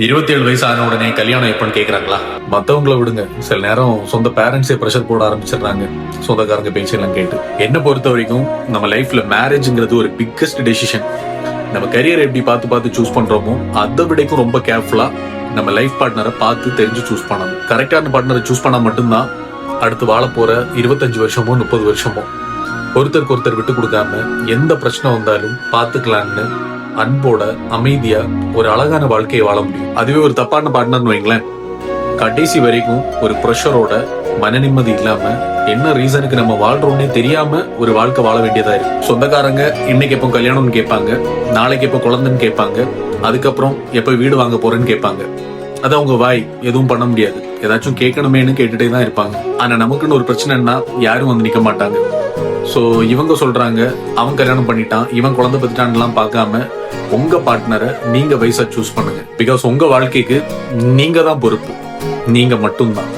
27 வயசு ஆன உடனே கல்யாணம் எப்பன்னு கேக்குறாங்களா? மத்தவங்களை விடுங்க, சில நேரம் சொந்த பேரண்ட்ஸே ப்ரெஷர் போட ஆரம்பிச்சிடுறாங்க சொந்தக்காரங்க பேச்செல்லாம் கேட்டு. என்ன பொறுத்த வரைக்கும் நம்ம லைஃப்ல மேரேஜ்ங்கிறது ஒரு பிக்கஸ்ட் டெசிஷன். நம்ம கரியர் எப்படி பார்த்து பார்த்து சூஸ் பண்றோமோ அதை விடைக்கும் ரொம்ப கேர்ஃபுல்லா நம்ம லைஃப் பார்ட்னரை பார்த்து தெரிஞ்சு சூஸ் பண்ணணும். கரெக்டான பார்ட்னரை சூஸ் பண்ணா மட்டும்தான் அடுத்து வாழ போற 25 வருஷமோ 30 வருஷமோ ஒருத்தருக்கு ஒருத்தர் விட்டு கொடுக்காம எந்த பிரச்சனை வந்தாலும் பாத்துக்கலான்னு அன்போட அமைதியா ஒரு அழகான வாழ்க்கையை வாழ முடியும். அதுவே ஒரு தப்பான பார்ட்னர்னு வைங்களேன், கடைசி வரைக்கும் ஒரு ப்ரெஷரோட மன நிம்மதி இல்லாம என்ன ரீசனுக்கு நம்ம வாழ்றோம்னே தெரியாம ஒரு வாழ்க்கை வாழ வேண்டியதா இருக்கு. சொந்தக்காரங்க இன்னைக்கு எப்போ கல்யாணம்னு கேட்பாங்க, நாளைக்கு எப்போ குழந்தைன்னு கேட்பாங்க, அதுக்கப்புறம் எப்ப வீடு வாங்க போறேன்னு கேட்பாங்க. அது அவங்க வாய், எதுவும் பண்ண முடியாது. ஏதாச்சும் கேட்கணுமேனு கேட்டுட்டே தான் இருப்பாங்க. ஆனா நமக்குன்னு ஒரு பிரச்சனைன்னா யாரும் வந்து நிக்க மாட்டாங்க. சோ இவங்க சொல்றாங்க அவன் கல்யாணம் பண்ணிட்டான், இவன் குழந்தை பத்திட்டான்லாம் பார்க்காம உங்க பார்ட்னரை நீங்க வயசா சூஸ் பண்ணுங்க. பிகாஸ் உங்க வாழ்க்கைக்கு நீங்க தான் பொறுப்பு, நீங்க மட்டும்தான்.